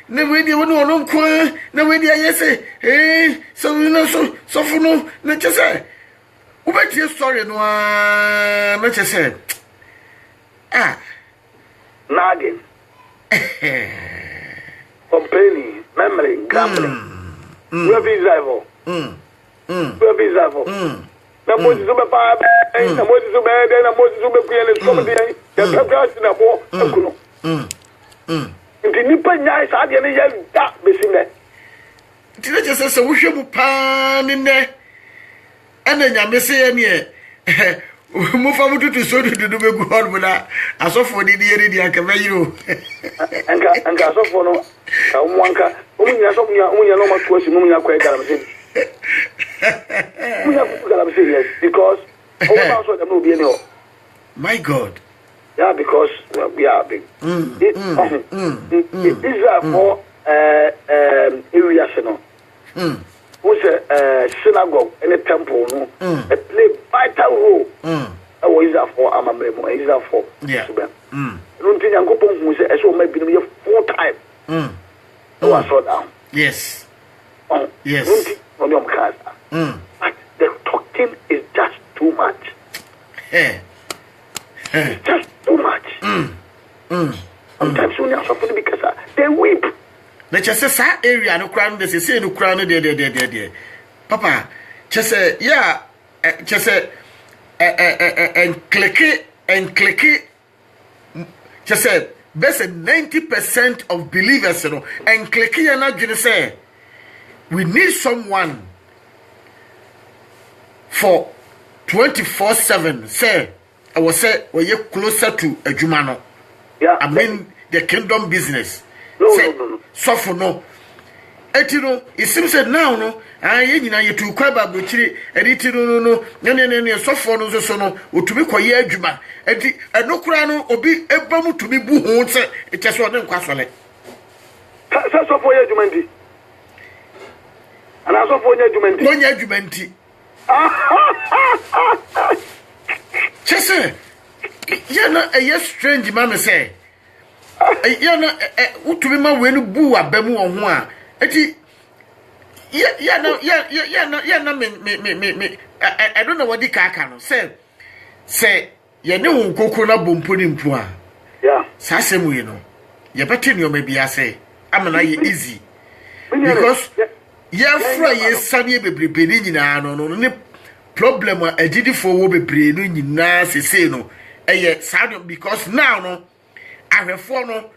never did one on quay, never did I say, so you know, so for no, let's just say, who bet your story, no, let's just say, nagging, complaining, memory, gambling. Where be Zavo? Where be Zavo? Na Moses Ubepa, and Moses Ube, and Moses Ube, and comedy, the person in a war. The Nippon Yas, I didn't that missing that. Did I just say, we should pan in there? And then I may say, move over to so to do good with that. I saw for the idea I can you. And got so for no one car. Only a normal question, only a quite yes, because also the movie, my God. Yeah, because we are big. These are more areas, who's a synagogue and a temple, a play vital role. Oh, is that for Amamemo? Is that for? Yeah. Don't think I'm going to say, so maybe 4 times. Oh, I saw down. Yes. Oh, yes. On your cast. But the talking is just too much. It's just too much. Sometimes when you're suffering because they weep. Let's just say, area no crown, they say, no crown, there. Papa, just say, yeah, just say, and click it, just say, best 90% of believers, and click it, and not gonna say, we need someone for 24/7. Say, I will say, well, you're closer to a Jumano. Yeah, I mean, the kingdom business. No. So for no. It seems that now, no, I to quite about Buchiri, and it no, so for no, so no, or to be quiet, Juma, and no crown or be a bomb to be boo, it just one them quasole. That's for your jumanti. And also for your jumanti. One year jumanti. Chester, you're not a yes strange, mamma say. You're not to be my when boo a bemu on one. I don't know what the car can say. You know, coconut boom pudding poor. Yeah, Sassam, you know. You better know, maybe I say, I'm an easy because you're free, sunny, baby, beginning. I don't know. Problem I did it for be brain in Nancy say no. Sad because now no, I have for no.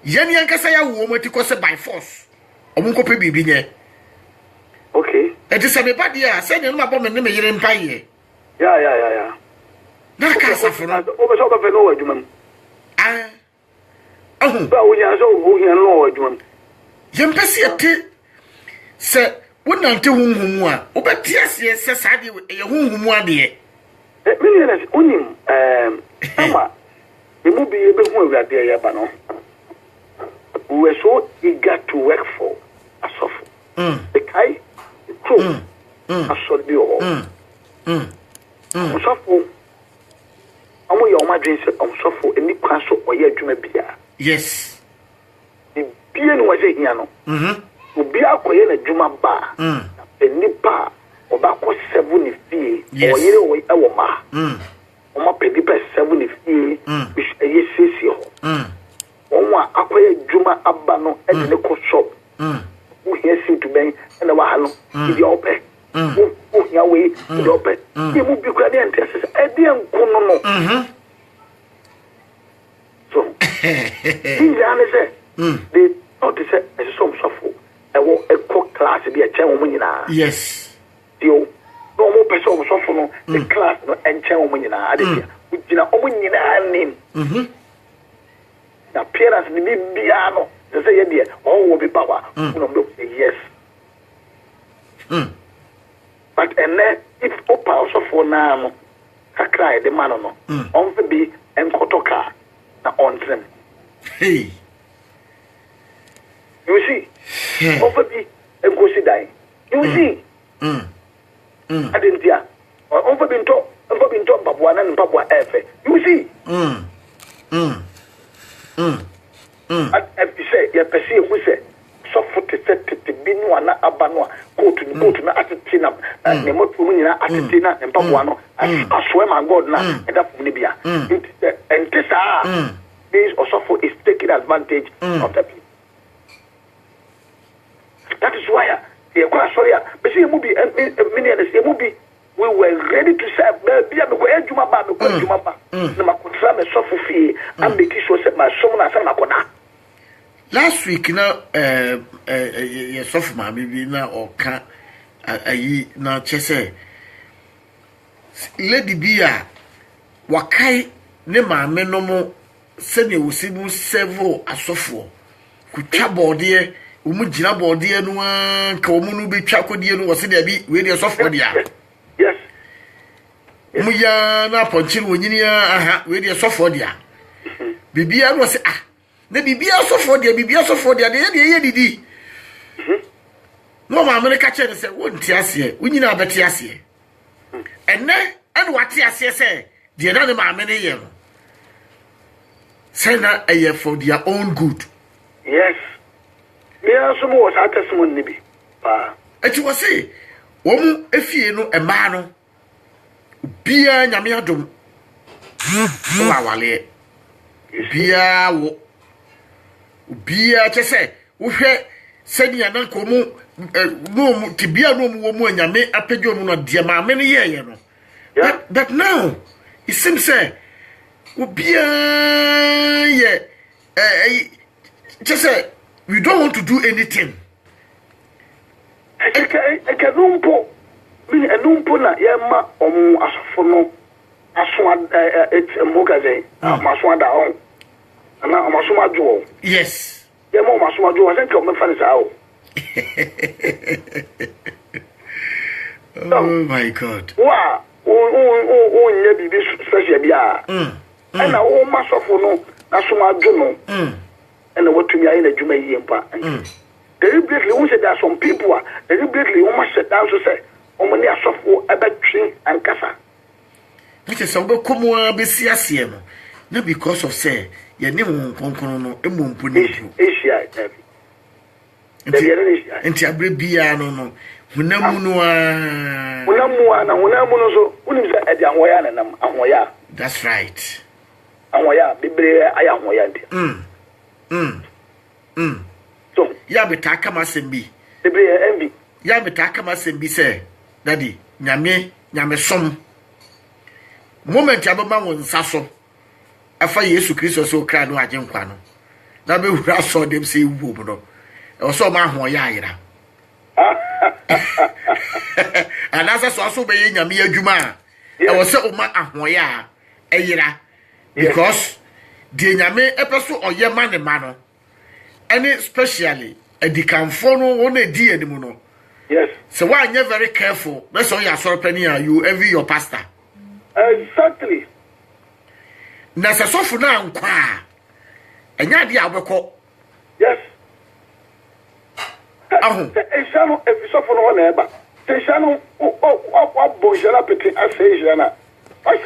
Yan can say a woman to cause by force. I won't copy baby. Okay. It is everybody here. Send him my bomb and name a empire. Yeah. That can't suffer. Over sort of an old woman. Oh, but we are so who here no woman. Yempessiate said, wouldn't until whom one. Oh, but yes, says I do a whom one dear. Millionaires, unim, Emma, we will be able to work there, Yabano. We were so eager to work for a soft. The Kai, kro asɔre bi wɔ ɔsɔfo ɔmo yɛ ɔmo adwene sɛ ɔsɔfo ani kwan so ɔyɛ adwuma bia yes bia no wɔsɛ hia no obi akɔyɛ n'adwuma ba nipa ɔbakɔ 7 ne fie ɔyere wɔ ma ɔmo pɛdi pɛ 7 ne fie ɛyɛ siesie hɔ ɔmo a akɔyɛ adwuma aba no ɛde ne kɔ shop wohia sintu bɛn ɛna waha no ɛdi ɔpɛ wohia wei ɛdi ɔpɛ yɛ mu bi kura ne ɛnte sɛ ɛdeɛ nko no so yinyaa ne sɛ de ɔte sɛ ɛsɛ sɛ ɔmsɔfo ɛwɔ ɛkɔ class bi ɛkyɛn wɔn nyinaa yes dio na ɔmo pɛ sɛ ɔmsɔfo no the class no ɛnkyɛn wɔn nyinaa adeɛ wogyina ɔmo nyinaa nim na parents ne bi biara no sɛ sɛ yɛ deɛ ɔwɔ bi ba hɔ a ɔmo no yes but ɛnɛ if ɔpa ɔsɔfo naa no kakra yɛde ma no no ɔmfɛ bi ɛnkɔtɔ kaa na ɔntrɛm hey you see ɔmfɛ bi ɛnkosi dan you see adentia ɔmfɛ bi ntɔ mpaboa na ne mpaboa ɛɛfɛ you see ɛfi sɛ yɛpɛ sɛ yɛhu sɛ sɔfo te sɛ tete bi no a na aba no a kootu na atete na ne mmɔtoɔ mu nyinaa atete na ne mpaboa no asoɛ ma god na ɛda fom no bia ɛnte saa means ɔsɔfo is taking advantage of the people. That is why yɛkɔ asɔre a bɛsɛ yɛ mu bi miniɛnes yɛ mu bi we were ready to serve baabi a mekɔ adwuma ba na makɔtra me sɔfo fie ameki sure sɛ masom no asɛ na makɔda last week na yɛ sɔfo maame bi na ɔka ayi na kyɛ sɛ lady bi a wakai ne maame no mo sɛnea wosi mu several asɔfoɔ kutwa bɔɔdeɛ umu jina bɔɔdeɛ no nka ɔmo no betwa kɔdeɛ no wɔse deɛ bi wei deɛ sɔfoɔ deɛ yes mu ya na pɔnkye no wɔnyini aha wei deɛ sɔfoɔ deɛ bibia no wɔse na bibia sɔfoɔ deɛ deɛ yɛ didi no maame no ka kyerɛ ne sɛ wonte aseɛ wonyina abɛte aseɛ ɛnɛ ɛne wate aseɛ sɛ deɛ na ne maame no yɛ no sɛ na ɛyɛ for their own good yes me also mo was testimony bi pa ati wɔse wɔn efie no ɛmaa no bia nyame adom wa wale bia wo bia kyese wo hwɛ sɛdia na nkomu no tibia no mu wo mu nyame apagyo mu no de maame no yeye no but now it seems say wo bia ye kyese we don't want to do anything ekanumpo mini enumpo na yema omu asofo no aso mogaze maso ada on ana maso majo yes yema maso majo wa senke o mefa ni sao oh my god wa o nye bibi special bia ana o masofo no aso majo no and what to me in a Juma Yempa. Deliberately, we said there are some people deliberately almost sit down to say, Omani are soft about tree and casa. It is so come on, be siasiem. Not because of say, your name won't come a moon punish Asia. And Tabri Biano, no. That's right. So, ya betaka masembi. Envy. Ya betaka masembi say, Daddy, nyame som. Moment ababa won saso. Afa Yesu Kristo so kra no agenkwa no. Na be wura so dem say wu no. E so ma ho ya ayira. Anasa so be nyame adwuma. E wo se o ma ahoya ayira. Because the nyame epeso oye ma ne ma no. And especially a decanfono on a dear no. Yes. So why you're very careful? That's all your sorpenny, you envy your pastor. Exactly. Nasa so for now, and ya dear wako. Yes. A shadow if you suffer on ever. Tishano, what Bojana Petit Assayana. I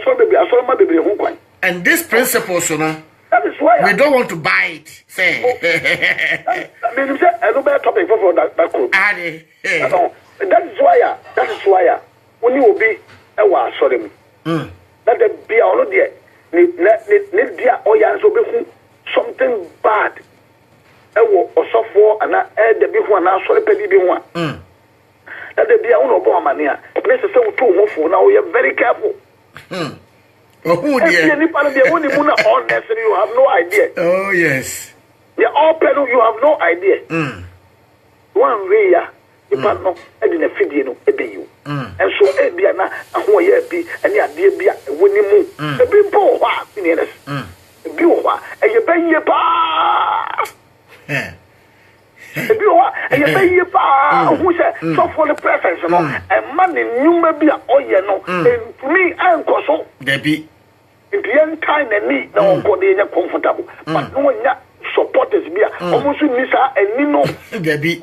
saw baby, I saw my baby home. And this principle, so now, that is why we don't want to buy it. Say, I mean, I know better topic for that could. that is why, when you will be a war, sorry me. That the be all there, need dear or something bad. Or so for and I add the big one now, sorry, baby one. That the be a one mania. Let's say two for now, we are very careful. Oh, dear. Any part of the only moon on that, you have no idea. Oh, yes. They're all pedal, you have no idea. One way, you can't know, and in a video, a you. And so, Ebiana, and who ye be, and your dear be a winning moon. A big boy, in us. A beautiful, and you pay your pa. A beautiful, and you pay your pa. Who said, so for the preference, and money, you may be a oil, and to me, I'm Cosso. Debbie. In the end time and need no body comfortable. But no one supporters be almost Nisa and Nino. Debbie.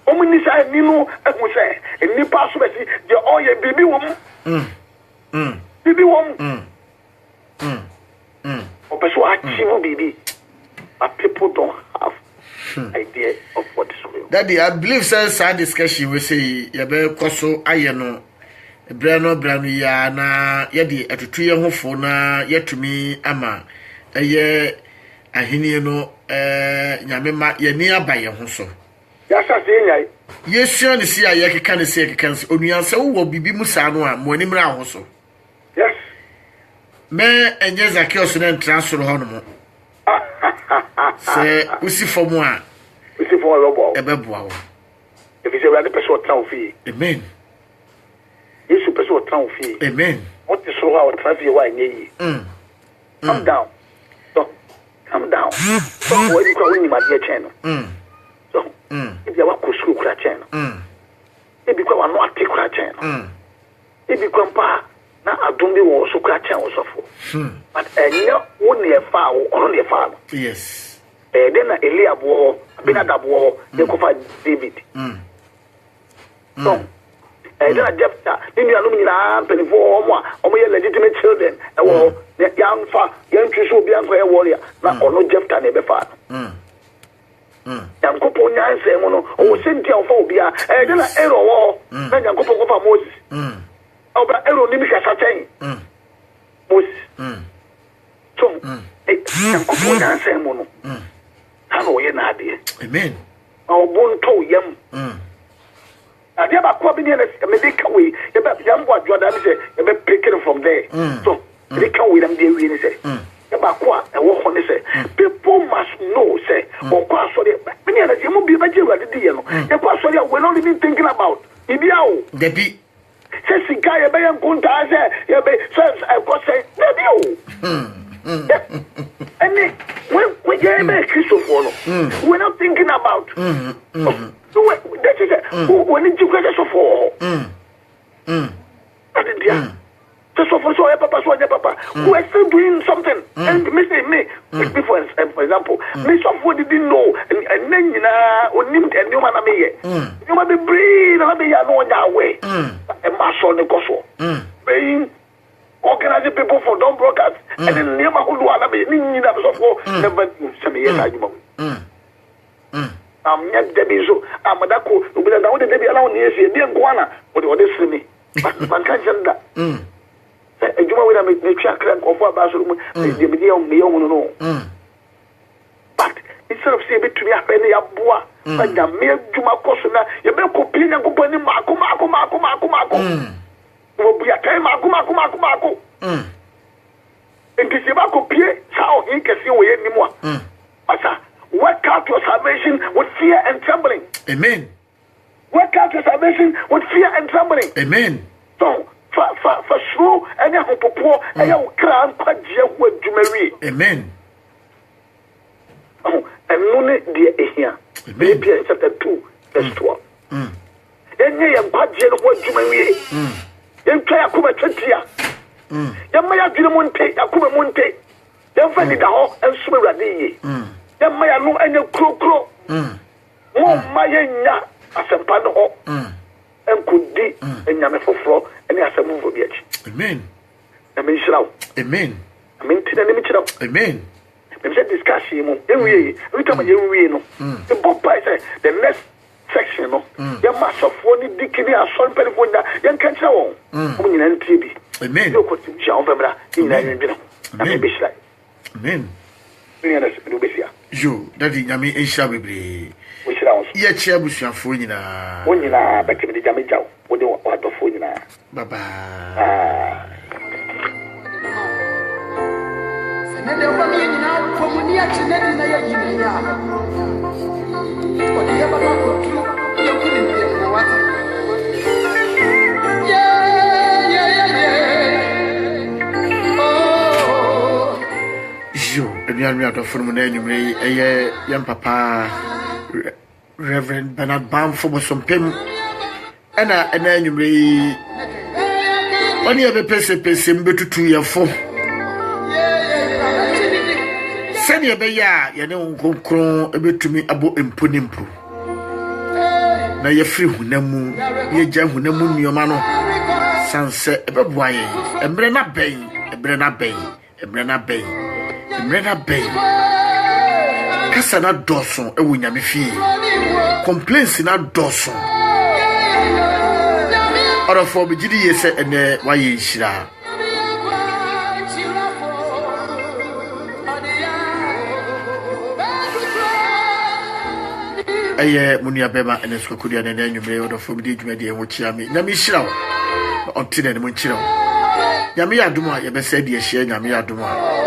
Nisa and Nino, and we say, and Ni Passway, the oil baby woman. Baby woman. Or Pessoa, baby. But people don't have idea of what is real. Daddy, I believe since our discussion we say, Yabe Koso, Ayano. Brano ya na yedi atutu ye hofo na yetumi ama eye ahini no nyamema ye ni abaye ho so ya sase nyai yesu ne si aye keka ne si keka nsi onuanse wo bibi musa no a mo ani mra ho so yes me enye Zacchaeus na transfer ho no mo se usi fomu a robo ebeboa wo if you say we are the person transfer amen. Yesu pese o tran ofie. Amen. What is so how tran ofie why nye yi. Calm down. So, calm down. So, what you call when my dear channel. So, if you want to school kura channel. If you want to take kura channel. If you want na adumbi wo so kura channel so for. But enyo wo ne fa wo ono ne fa. Yes. Then na Eliab wo, Abinadab wo, they go for David. So, Jephthah, you know, penny for your legitimate children. Young far, young Trishu be a warrior, not or no Jephthah never far. Young couple, young say, oh, Cynthia phobia, and then an arrow war, then young couple of Moses. Over arrow Nimica Satain. Moses. So, young couple, young say, mono. Hello, you're not dear. Amen. Our bone toe yam. I never come in a medical way. You bet Yamwa Jordan say, you bet picking from there. So, they come with them, they really say. Yabaqua, and walk on say. People must know, say, or quite sorry. Many of them will be a material at the deal. You're quite sorry, we're not even thinking about. Ibiao. Debbie. Says the guy, a bayan Kunta, you bet, says, I was saying, and when you make Christopher, we're not thinking about. That is it. When did you get so for? I did, yeah. Just for Papa, Papa, who are still doing something. And me, for example, me someone didn't know, and then you know, or named a new man. You might be breathe, and be on that way. And my son, the gospel. Being organizing people for don't broadcast, and then near my who want to be never some years. I'm not Debbie, so I'm a Dako, who will allow the Debbie alone years, dear Guana, or the other swimming. But man can't send that. A Juma with a track of what bathroom, the medium, the own no. But instead of saying to me, a penny a bois, like the mere Juma Cosuna, you may complain and company Marco. Will be a time Marco. And this is about copy, how he can see away anymore. But work out your salvation with fear and trembling. Amen. Work out your salvation with fear and trembling. Amen. So, for sure, and you have poor, and you can't quite with Jumeri. Amen. Oh, and only dear here. Maybe chapter 2, verse 12. And you have quite with Jumeri. You try a Kuma Chetia. Yamaya Dinamonte, Akuma Monte. Then find it out and swim at the Yamaya no any crow. Oh, my, asempa no ho enkodi enyame foforo ene asemu fo bi achi amen amen shirawo amen amen tina ne mi chirawo amen me say discussion mo ewie every time you ewie no the book by say the next section no ya masofo ni dikini ason perifonda ya kan chira won mo nyina ntie bi amen yo ko ti sha on famra nyina nwi no amen bi shira amen ni na se do besia yo daddy nyame ehia bebre wo shira won ye chia busuafo nyina wo nyina ba ti bi jame jaw wo de wa do fo nyina baba nede wa mi nyina komuni a chinedi na ya yinya o de baba ko tu ya kuni ni na wata oh yo ebian ado from na enyumre eye yam papa Reverend Bernard Bamfo bosompem ana enyumre oni ebe pese mbetutu yefo sani ebeya ye ne nkonkron ebetumi abo emponimpo na ye free hunamu ye gya hunamu nioma no sanse ebeboa ye emre na ben kasa na doso ewo nyame fie complaints na doso orofo bigidi yese ene waye nhira aye munia bema ene skokudia na enwumre orofo bidi dwumade enwo chiame nyame nhira wo ontine ne mo nhira wo nyame yadom a yebesa de ahia nyame yadom a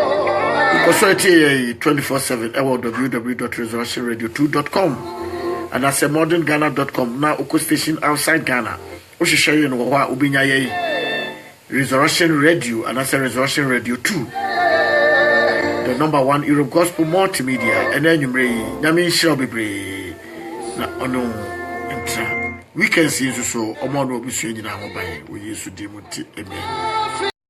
Consulting 24/7 www.resurrectionradio2.com and as a modernghana.com now Oko station outside Ghana. Oshishare no wa ubinya ye Resurrection Radio and as a Resurrection Radio 2. The number 1 Europe Gospel Multimedia and then you Nyame shall be brave. Na ono entra. We can see so omo no obisu nyina ho ban we Yesu di muti amen.